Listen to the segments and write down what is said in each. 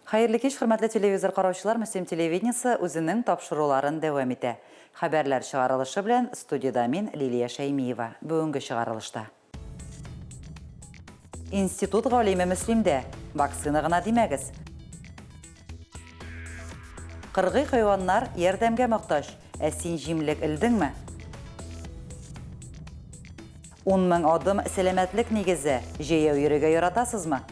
Hayırlı kеш, hürmetli televizor караучылар, Müslüm телевидениесі үзенең тапшыруларын дәвам итә. Хәбәрләр чыгарылышы белән студияда мин Лилия Шәймиева. Бүгенге чыгарылышта. Институт галиме Мөслимдә. Вакцина гына димәгез. Кыргый хайваннар ярдәмгә мохтаҗ. Ә син җимлек илдеңме? 10 мең адым сәламәтлек нигезе. Җәяү йөрергә яратасызмы?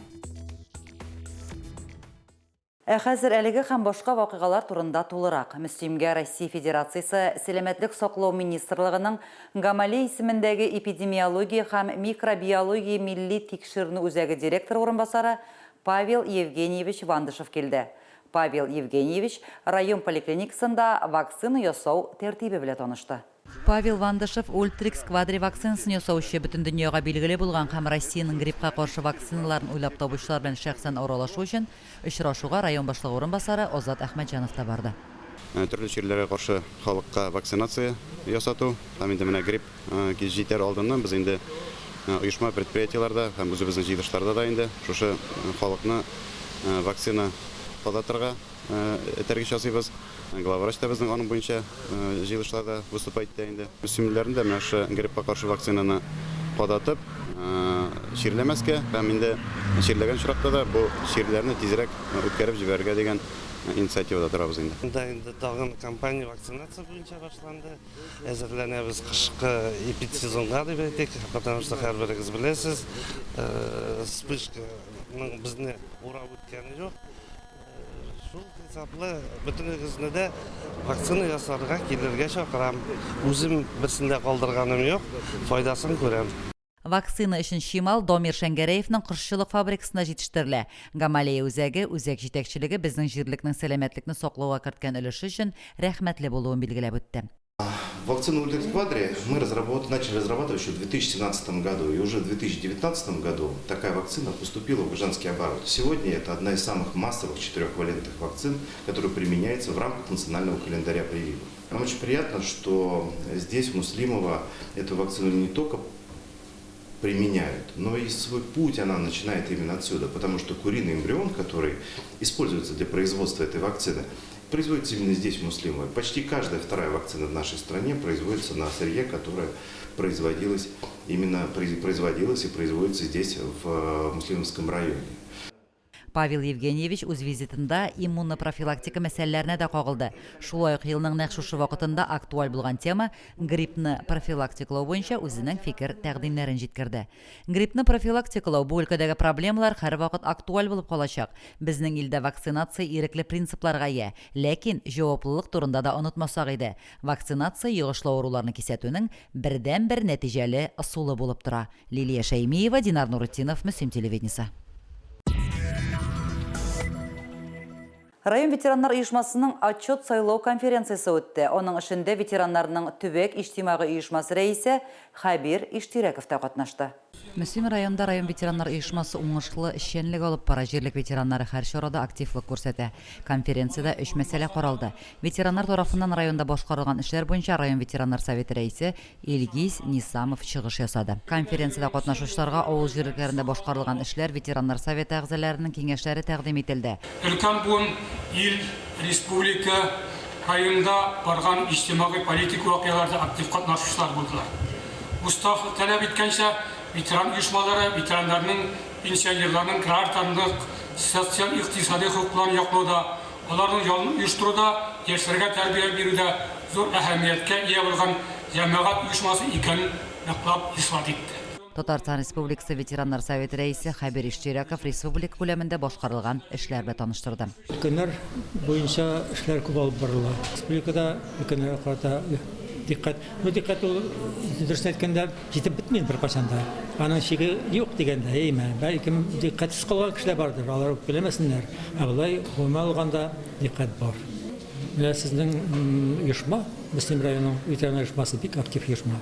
Хәзер әлеге һәм башка вакыйгалар турында тулырак. Мөслимгә Россия Федерациясе Сәламәтлек саклау министрлыгының Гамалей исемендәге эпидемиология һәм микробиология милли тикшерү үзәге директор урынбасары Павел Евгеньевич Вандышев килде. Павел Евгеньевич район поликлиникасында вакцина ясау тәртибе белән танышты. Павел Вандышев Ультрикс квадри вакцинасын ясаучы бөтен дөньяга билгеле булган һәм Россиянең гриппка каршы вакциналарын уйлап табучылар белән шәхсән аралашу өчен очрашуга район башлыгы урынбасары Озат Әхмәтҗанов та барды. Төрле чирләргә каршы халыкка вакцинация ясату, һәм инде менә грипп җитәр алдыннан без инде оешма предприятиеләрдә һәм үзебезнең җыелышларда да инде шушы халыкны вакцина кадатырга этәргә часыйбыз. Главврач та безнең аның буенча җыелышларда выступать итә инде. Мөселманнарда менә шу гриппка каршы вакцинаны кадатып, чирләмәскә һәм инде чирләгән чиракта да бу чирләрне тизрәк үткәреп җибәрергә дигән инициативада торабыз инде. Инде тагын кампания вакцинация буенча башланды. Әзерләнәбез кышкы эпидсезонга дип әйтик, потому что һәрберегез беләсез, вспышканың безне урап үткәне юк. Шул хисаплы бөтенегезне дә вакцина ясарга килергә чакырам. Үзем берсендә калдырганым юк, файдасын күрәм. Вакцина өчен Шимал Домир Шәңгәрәевнең кыршылык фабрикасында җитештерелә. Гамалия үзәге, үзәк җитәкчелеге безнең җирлекнең сәламәтлекне саклауга керткән өлеше өчен рәхмәтле булуын билгеләп үтте. Вакцину Ультрикс квадри мы начали разрабатывать еще в 2017 году, и уже в 2019 году такая вакцина поступила в гражданский оборот. Сегодня это одна из самых массовых 4-валентных вакцин, которая применяется в рамках национального календаря прививок. Нам очень приятно, что здесь, в Муслимово, эту вакцину не только применяют, но и свой путь она начинает именно отсюда, потому что куриный эмбрион, который используется для производства этой вакцины, производится именно здесь, в Муслимове. Почти каждая вторая вакцина в нашей стране производится на сырье, которое производилось и производится здесь, в Муслимовском районе. Павел Евгеньевич үз визитында иммунна профилактика мәсьәләләренә дә кагылды. Шулай ук елның нәкъ шушы вакытында актуаль булган тема гриппны профилактикалау буенча үзенең фикер тәкъдимнәрен җиткерде. Гриппны профилактикалау бу өлкәдәге проблемалар һәрвакыт актуаль булып калачак. Безнең илдә вакцинация ирекле принципларга ия, ләкин җаваплылык турында да онытмасак иде. Вакцинация йогышлы авыруларны кисәтүнең бердән-бер нәтиҗәле ысулы булып тора. Лилия Шәймиева, Динар Нурытдинов, Мөслим телевидениесе. Район ветераннар оешмасының отчет сайлау конференциясы үтте. Оның ішінде ветераннарның төбәк иҗтимагый оешмасы рәисе Хабир Иштирәков та катнашты. Мөслим районда район ветераннар оешмасы уңышлы эшчәнлек алып бара, җирлек ветераннары һәр чарада активлык күрсәтә. Конференциядә 3 мәсьәлә каралды. Ветераннар тарафыннан районда башкарылган эшләр буенча район ветераннар советы рәисе Илгиз Нисамов чыгыш ясады. Конференциядә катнашучыларга авыл җирлекләрендә башкарылган эшләр ветераннар советы әгъзаларының киңәшләре тәкъдим ителде. Ил, республика, районда барган иҗтимагый политик вакыйгаларда актив катнашучылар булдылар. Мустафа таләп иткәнчә, ветеран оешмалары ветераннарның пенсионерларның гражданлык, социаль-икътисади хокукларын яклауда, аларның ялын оештыруда, яшьләргә тәрбия бирүдә зур әһәмияткә ия булган җәмәгать оешмасы икәнен ныклап исбат итте. Татарстан Республикасы ветераннар советы рәисе Хабир Иштирәков республика күләмендә башкарылган эшләр белән таныштырды. Өлкәннәр буенча эшләр күп алып барыла. Республикада өлкәннәр карата диккәт дөрес әйткәндә җитеп бетмәй беркайчан да. Аның чиге юк дигәндә, әйме, бәлкем диккәтсез калган кешеләр бардыр, алар белмәсеннәр. Алай гомумән алганда диккәт бар. Менә сезнең оешма, Мөслим районының ветераннар оешмасы бик актив оешма.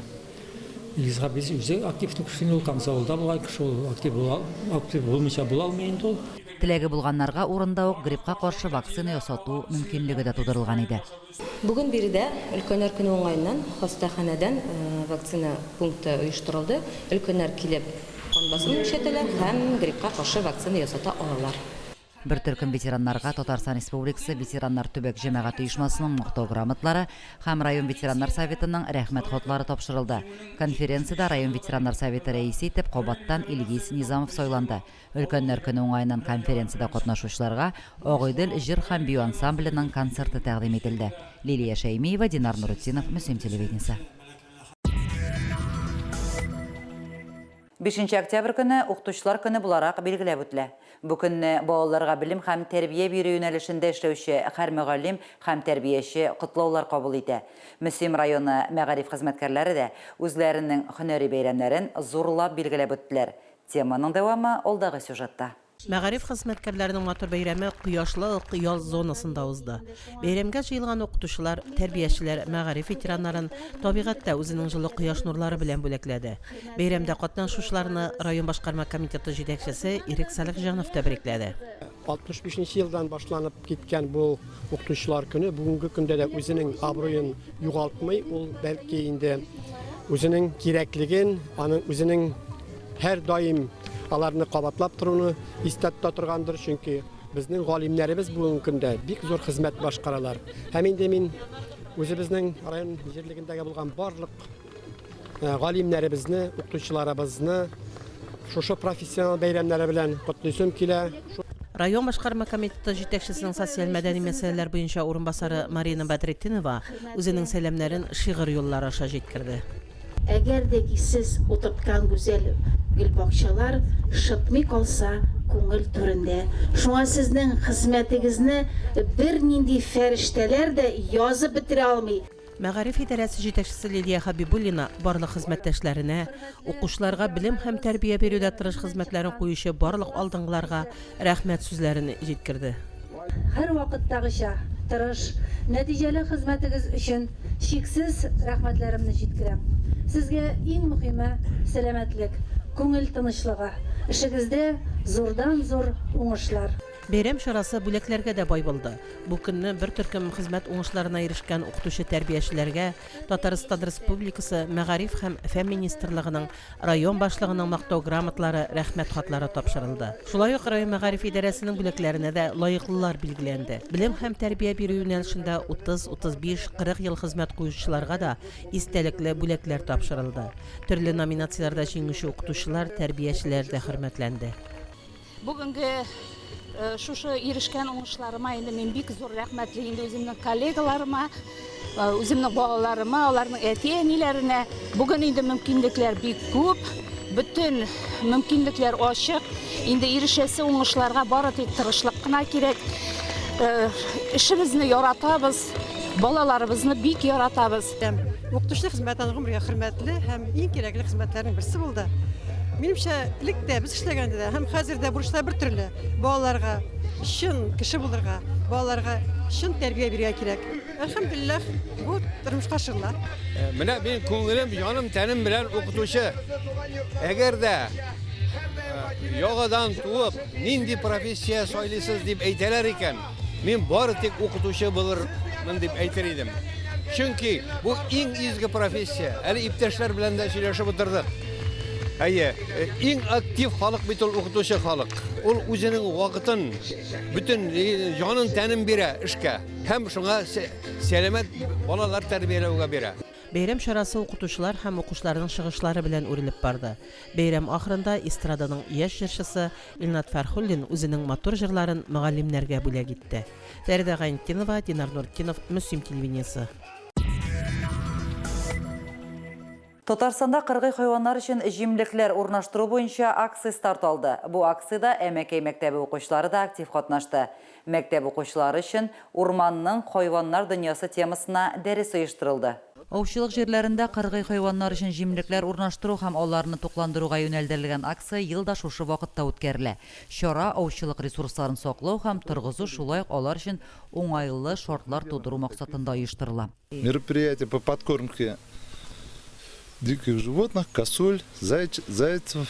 Илгизга biz үзе активлык кешене ул комсомолда булган кеше, ул актив булмыйча була алмый инде ул. Теләге булганнарга урында ук гриппка каршы вакцина ясату мөмкинлеге дә тудырылган иде. Бүген биредә өлкәннәр көне уңайыннан хастаханәдән вакцина пункты оештырылды. Өлкәннәр килеп кан басымын күрсәтәләр һәм гриппка каршы вакцина ясата алалар. Бер төркем ветераннарга Татарстан Республикасы ветераннар төбәк җәмәгать оешмасының мактау грамоталары һәм район ветераннар советының рәхмәт хатлары тапшырылды. Конференцияда район ветераннар советы рәисе итеп Кабаттан Илгиз Низамов сайланды. Өлкәннәр көне уңаеннан конференцияда катнашучыларга Агыйдел җыр һәм бию ансамбленең концерты тәкъдим ителде. Лилия Шәймиева, Динар Нурутдинов, Мөслим телевидениесе. 5 октябрь көне укытучылар көне буларак билгеләп үтелә. Бу көнне балаларга билим һәм тәрбия бирү юнәлешендә эшләүче һәр мөгаллим һәм тәрбияче котлаулар кабул итә. Мөслим районы мәгариф хезмәткәрләре дә үзләренең һөнәри бәйрәмнәрен зурлап билгеләп үттеләр. Теманың дәвамы алдагы сюжетта. Мәгариф хезмәткәрләренең матур бәйрәме Кояшлы яз зонасында узды. Бәйрәмгә җыелган укытучылар, тәрбиячеләр мәгариф ветераннарын табигатьтә үзенең җылы кояш нурлары белән бүләкләде. Бәйрәмдә катнашучыларны район башкарма комитеты җитәкчесе Ирек Салихҗанов тәбрикләде. 65 елдан башланып киткән бу укытучылар көне бүгенге көндә дә үзенең абруен югалтмый, ул бәлки инде үзенең кирәклеген, аның үзенең һәр даим аларны кабатлап торуны истәттә торгандыр, чөнки безнең галимнәребез бүгенге көндә бик зур хезмәт башкаралар. Һәм инде мин үзебезнең район җирлегендәге булган барлык галимнәребезне, укытучыларыбызны шушы профессиональ бәйрәмнәре белән котлыйсым килә. Район башкарма комитеты җитәкчесенең социаль мәдәни мәсьәләләр буенча урынбасары Марина Бәдретдинова үзенең сәламнәрен шигырь юллары аша җиткерде. Әгәр дә сез утырткан гүзәл гөл бакчалар шытмый калса күңел түрендә. Шуңа сезнең хезмәтегезне бер нинди фәрештәләр дә язып бетерә алмый. Мәгариф идарәсе җитәкчесе Лилия Хабибуллина барлык хезмәттәшләренә, укучыларга билим һәм тәрбия бирүдә тырыш хезмәтләрен куючы барлык алдынгыларга рәхмәт сүзләрен җиткерде. Һәр вакыттагыча тырыш, нәтиҗәле хезмәтегез өчен чиксез рәхмәтләремне җиткерәм. Сезгә иң мөһиме сәламәтлек, күңел тынычлыгы, эшегездә зурдан зур уңышлар. Бәйрәм чарасы бүләкләргә дә бай булды. Бу көнне бер төркем хезмәт уңышларына ирешкән укытучы тәрбиячеләргә Татарстан Республикасы Мәгариф һәм фән министрлыгының район башлыгының мактау грамоталары, рәхмәт хатлары тапшырылды. Шулай ук район мәгариф идарәсенең бүләкләренә дә лаеклылар билгеләнде. Билим һәм тәрбия бирү юнәлешендә 30, 35, 40 ел хезмәт куючыларга да истәлекле бүләкләр тапшырылды. Төрле номинацияләрдә җиңүче укытучылар, тәрбиячеләр дә хөрмәтләнде. Бүгенге шушы ирешкән уңышларыма инде мин бик зур рәхмәтле инде үземнең коллегаларыма, үземнең балаларыма, аларның әти-әниләренә. Бүген инде мөмкинлекләр бик күп, бөтен мөмкинлекләр ачык. Инде ирешәсе уңышларга бары тик тырышлык кына кирәк. Эшебезне яратабыз, балаларыбызны бик яратабыз. Укытучылык хезмәтен гомергә хөрмәтле һәм иң кирәкле хезмәтләрнең берсе булды. Минемчә, илектә без эшләгәндә дә һәм хәзер дә бурычлар бер төрле. Балаларга чын кеше булырга, балаларга чын тәрбия бирергә кирәк. Әлхәмдүлилләх, бу тормышка шырла. Менә мин күңелем, җаным, тәнем белән укытучы. Әгәр дә ягадан туып, нинди профессия сайлыйсыз дип әйтәләр икән, мин бары тик укытучы булырмын дип әйтер идем. Чөнки бу иң изге профессия. Әле иптәшләр белән дә сөйләшеп утырдык. Әйе, иң актив халык бит ул укытучы халык. Ул үзенең вакытын, бүтән җанын тәнен бирә эшкә. Һәм шуңа сәламәт балалар тәрбияләүгә бирә. Бәйрәм чарасы укытучылар һәм укучыларның чыгышлары белән үрелеп барды. Бәйрәм ахырында эстраданың яшь җырчысы Илнат Фәрхуллин үзенең матур җырларын мөгаллимнәргә бүләк итте. Фәридә Гайнтинова, Динар Нуртдинов, Мөслим телевидениесе. Татарстанда кыргый хайваннар өчен җимлекләр урнаштыру буенча акция старт алды. Бу акциядә Әмәкәй мәктәбе укучылары да актив катнашты. Мәктәп укучылары өчен урманның хайваннар дөньясы темасына дәрес оештырылды. Аучылык җирләрендә кыргый хайваннар өчен җимлекләр урнаштыру һәм аларны тукландыруга юнәлдерелгән акция елда шушы вакытта үткәрелә. Чара аучылык ресурсларын саклау һәм торгызу, шулай ук алар өчен уңайлы шартлар тудыру максатында оештырыла. Мероприятие по подкормке диких животных, косуль, зайцев.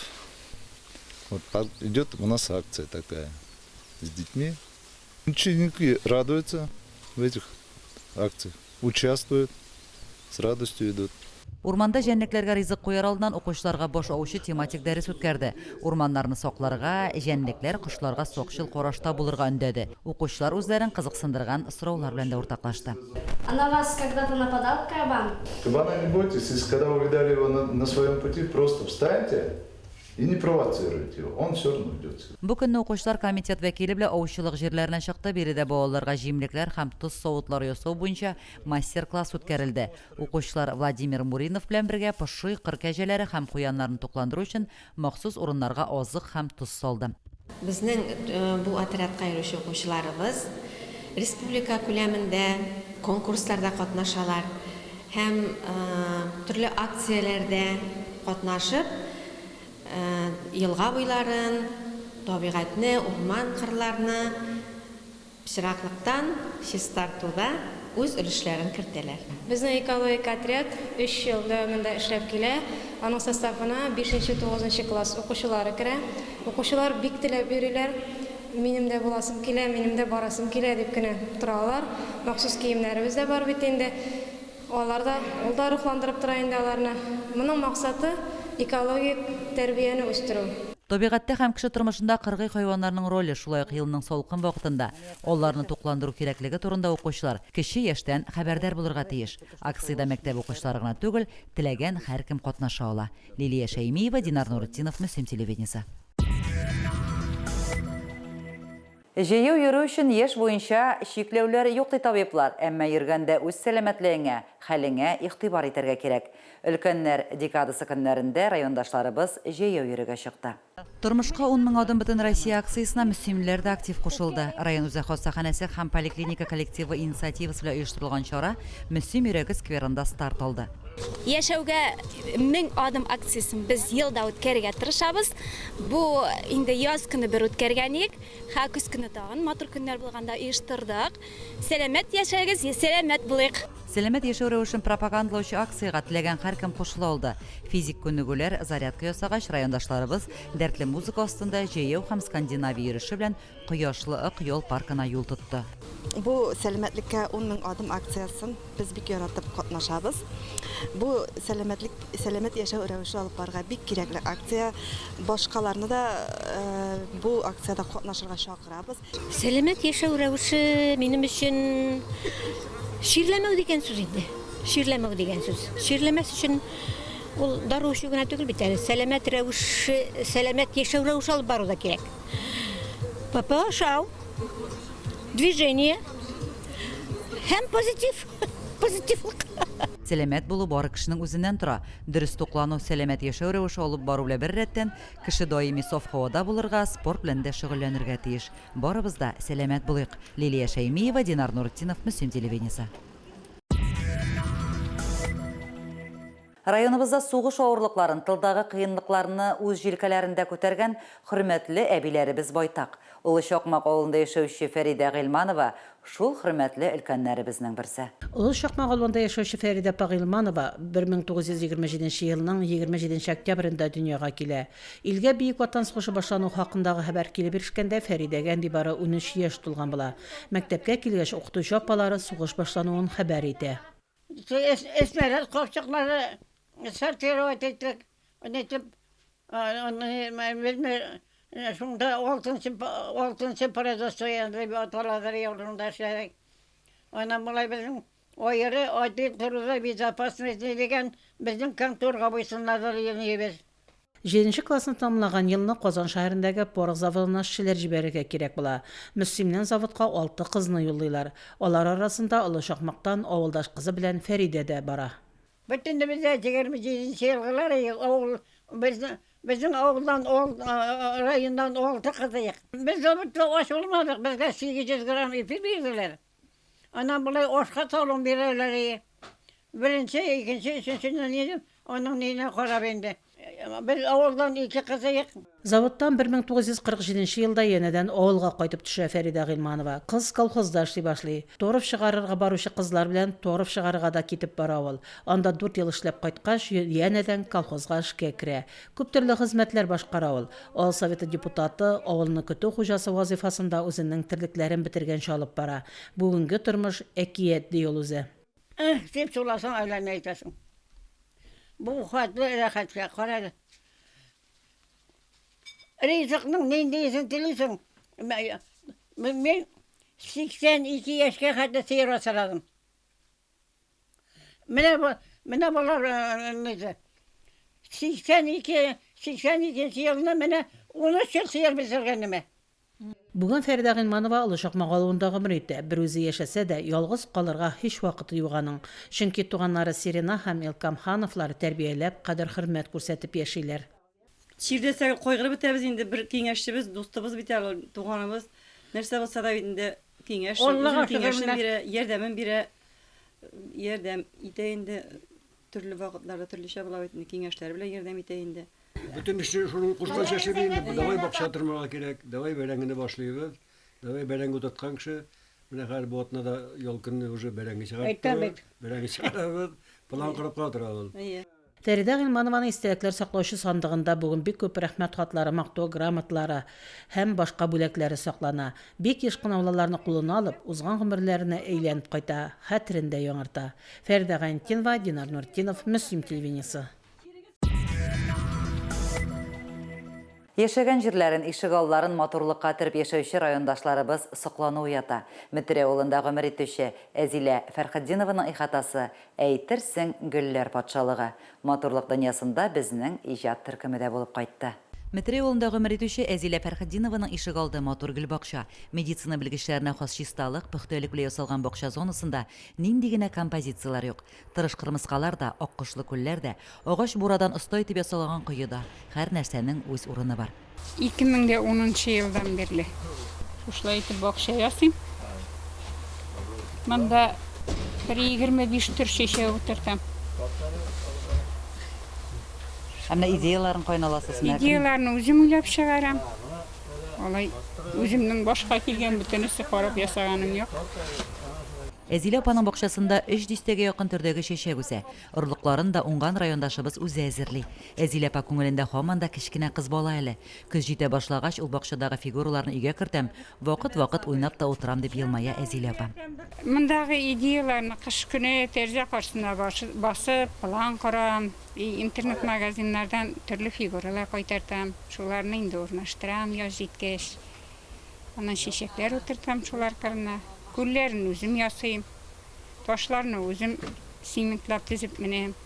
Вот идет у нас акция такая с детьми. Ученики радуются в этих акциях, участвуют, с радостью идут. Урманда жәнлекләргә ризык куяр алдыннан укучыларга бош аучы тематик дәрес үткәрде. Урманнарны сакларга, жәнлекләр кошларга сокчыл карашта булырга өндәде. Укучылар үзләрен кызыксындырган сораулар белән дә уртаклашты. А на вас когда-то нападал кабан? Кабана не бойтесь, если когда вы видали его на своем пути, просто встаньте и не провоцируйте его, он все равно уйдет. Бу көнне укучылар комитет вәкиле белән аучылык җирләренә чыкты. Биредә балаларга җимлекләр һәм тоз савытлар ясау буенча мастер-класс үткәрелде. Укучылар Владимир Муринов белән бергә пошуй, кыр кәҗәләре һәм куяннарны тукландыру өчен махсус урыннарга азык һәм туз салды. Безнең бу отрядка йөрүче укучыларыбыз республика күләмендә конкурсларда катнашалар һәм төрле акцияләрдә катнашып, елга буйларын, табигатьне, урман кырларны пычраклыктан чистартуда үз өлешләрен кертәләр. Безнең экологик отряд 3 ел дәвамында эшләп килә. Аның составына 5-9 класс укучылары керә. Укучылар бик теләп йөриләр. Минем дә буласым килә, минем дә барасым килә дип кенә торалар. Махсус киемнәребез дә бар бит инде. Алар да рухландырып тора инде аларны. Моның максаты экологик тәрбияне үстерү. Табигатьтә һәм кеше тормышында кыргый хайваннарның роле, шулай ук елның салкын вакытында аларны тукландыру кирәклеге турында укучылар кече яшьтән хәбәрдар булырга тиеш. Акциядә мәктәп укучылары гына түгел, теләгән һәркем катнаша ала. Лилия Шәймиева, Динар Нурытдинов, Мөслим телевидениесе. Җыю йөрү өчен яшь буенча шикләүләр юк ди табиблар, әмма йөргәндә үз сәламәтлегеңә, хәлеңә игътибар итәргә кирәк. Өлкәннәр декадасы көннәрендә райондашларыбыз җыю йөрергә чыкты. Тормышка 10 000 адым бөтен Россия акциясына мөселманнар да актив кушылды. Район үзәк хастаханәсе һәм поликлиника коллективы инициативасы белән оештырылган чара Мөслим йөрәге скверында старт алды. Яшәүгә 1000 адым акциясын без елда үткәрергә тырышабыз. Бу инде яз көне бер үткәргәнек, һәр көз көне тагын матур көннәр булганда оештырдык. Сәламәт яшәгез, сәламәт булыйк. Сәламәт яшәү рәвешен пропагандалаучы акцияга теләгән һәркем кушыла алды. Физик күнегүләр, зарядка ясагач райондашларыбыз дәртле музыка астында җыю һәм Скандинавия йөреше белән Кояшлы ык ял паркына юл тотты. Бу сәламәтлеккә 10 000 адым акциясын без бик яратып катнашабыз. Бу сәламәт яшәү рәвеше алып барырга бик кирәкле акция. Башкаларны да бу акциядә катнашырга чакырабыз. Сәламәт яшәү рәвеше минем өчен ширләмәү дигән сүз инде. Ширләмәү дигән сүз. Ширләмәс өчен ул дару өчен генә түгел бит әле. Сәламәт яшәү рәвеше алып бару да кирәк. Папашау, движение һәм позитивлык. Сәламәт булу бары кешенең үзеннән тора. Дөрес туклану, сәламәт яшәү рәвеше алып бару белән бер рәттән кеше даими саф һавада булырга, спорт белән дә шөгыльләнергә тиеш. Барыбыз да сәламәт булыйк. Лилия Шәймиева, Динар Нурытдинов, Мөслим телевидениесе. Районыбызда сугыш авырлыкларын, тылдагы кыенлыкларны үз җилкәләрендә күтәргән хөрмәтле әбиләребез байтак. Улы Чакмак авылында яшәүче Фәридә Гыйлманова шул хөрмәтле өлкәннәребезнең берсе. Улы Чакмак авылында яшәүче Фәридә Гыйлманова 1927 елның 27 октябрендә дөньяга килә. Илгә бийек ватан сугышы башлану хакындагы хәбәр килеп ирешкәндә Фәридәгә бары 13 яшь тулган була. Мәктәпкә килгәч укытучы апалары сугыш башлануын хәбәр итә. Эсмәләр капчыклары сортировать иттек. Шунда алтынчы парадостоянды аталадыр ялында эшләдек. Ана булай безнең аеры адил торуда безопасность дигән безнең конторга буйсыннадыр яныбыз. 7 классны тамамлаган елны Казан шәһәрендәге порох заводына эшчеләр җибәрергә кирәк була. Мөслимнән заводка 6 кызны юллыйлар. Алар арасында Улы Чакмактан авылдаш кызы белән Фәридә дә бара. Бөтен бездә 27 елгылар авыл безнең авылдан райондан 6 кызык. Без заводта аш булмадык, безгә 800 грамм ипи бирделәр. Ана булай ашка салым бирәләр. Беренче, икенче, өченчедән идем, аның нинә карап инде. Без авылдан 2 кызык. Заводтан 1947 елда янәдән авылга кайтып төшә Фәридә Гыйлманова. Кыз колхозда эшли башлый. Торыф чыгарырга баручы кызлар белән торыф чыгарырга да китеп бара ул. Анда 4 ел эшләп кайткач, янәдән колхозга эшкә керә. Күп төрле хезмәтләр башкара ул. Авыл советы депутаты, авылны көтү хуҗасы вазифасында үзенең терлекләрен бетергәнчә алып бара. Бүгенге тормыш әкият ди ул үзе. Дип суласаң әйләнә әйтәсең. Bu xatlı rəxətlə qararı. Rızıqның neyindeysin diliysin? Ben 82 yaşka kadar seyir asaladım. Mene bunlar neyse. 82 yılında mene 13 yıl seyir bitirgenime. Бүгін Фәридә Гыйлманова Алышақ мағалуындағы müritdə bir өзі яшәсә дә, ялгыз қалырға һич вакыты юғаның. Чөнки туганнары Сирина һәм Илкам Хановлар тәрбияләп, кадер-хөрмәт күрсәтеп яшиләр. Ширдәсә койгырып бетәбез инде, бер киңәшчебез, достыбыз бит әле, туганыбыз. Нәрсә булса да инде киңәш, киңәшен бирә, ярдәмен бирә. Ярдәм итә инде төрле вакытларда төрлечә була бит инде, киңәшләр белән ярдәм итә инде. Bütün işleri şunun kuşkaça şebeyinde, davay bakşa tırmağa gerek, davay berengini başlayıver, davay berengi tutatkan kişi, mine her boğatına da yol günü уже berengi çıkartır, berengi çıkartır, plan kırıp kaldır. Фәридә Гыйлманованы истәлекләр саклаучы сандыгында бүген бик күп рәхмәт хатлары, мактау грамоталары һәм башка бүләкләре саклана. Бик еш кынауларны кулына алып, узган гомерләренә әйләнеп кайта, хәтерендә яңарта. Фәридә Гайнтинова, Динар Нуртдинов, Мөслим телевидениесе. Яшәгән җирләрен, ишегалларын матурлыкка төреп яшәүче райондашларыбыз соклану уята. Митрә авылында гомер итүче Әзилә Фәрхетдинованың ихатасы әйтерсең гөлләр патшалыгы. Матурлык дөньясында безнең иҗат төркеме дә булып кайтты. Митрә авылында гомер итүче Әзилә Фәрхетдинованың ишегалды матур гөл бакча, медицина белгечләренә хас чисталык, пөхтәлек белән ясалган бакча зонасында нинди генә композициялар юк. Тырыш кырмыскалар да, аккошлы күлләр дә, агач бурадан оста итеп ясалган коеда һәр нәрсәнең үз урыны бар. 2010 елдан бирле шулай итеп бакча ясыйм. Монда 25 төр чәчәк утыртам. Әмма идеяларын кайналасыз мә? Идеяларны үзем уйлап чыгарам. Алай үземнең башка килгән бөтенесе карап ясаганым юк. Әзилә апаның бакчасында 300-гә якын төрдәге чәчәк үсә. Орлыкларын да уңган райондашыбыз үзе әзерли. Әзилә апа күңелендә һаман да кечкенә кыз бала әле. Көз җитә башлагач, ул бакчадагы фигураларны өйгә кертәм, вакыт-вакыт уйнап та утырам дип елмая Әзилә апа. Мондагы идеяларны кыш көне тәрҗә каршысына басып, план корам, интернет магазиннардан төрле фигуралар кайтартам, шуларны инде урнаштырам яз җиткәч. Аннан чәчәкләр утыртам шулар кырына. Күлләрен үзем ясыйм, ташларны үзем симентлап тезеп менәм.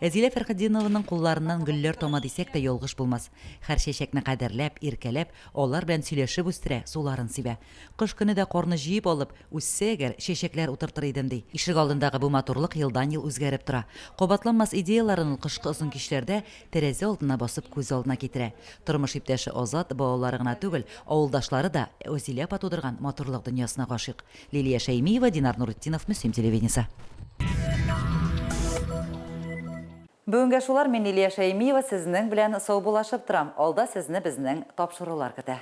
Әзилә Фәрхетдинованың кулларыннан гөлләр тома дисәк тә ялгыш булмас. Һәр чәчәкне кадерләп, иркәләп, алар белән сөйләшеп үстерә, суларын сибә. Кыш көне дә корны җыеп алып, үссә әгәр чәчәкләр утыртыр идем ди. Ишек алдындагы бу матурлык елдан-ел үзгәреп тора. Кабатланмас идеяларын кышкы озын кичләрдә тәрәзә алдына басып күз алдына китерә. Тормыш иптәше Азат балалары гына түгел, авылдашлары да Әзилә апа тудырган матурлык дөньясына гашыйк. Лилия Шәймиева, Динар Нуртдинов, Мөслим телевидениесе. Бүгенге шулар, мен Лилия Шәймиева сезнең белән сау булашып торам. Алда сезне безнең тапшырулар көтә.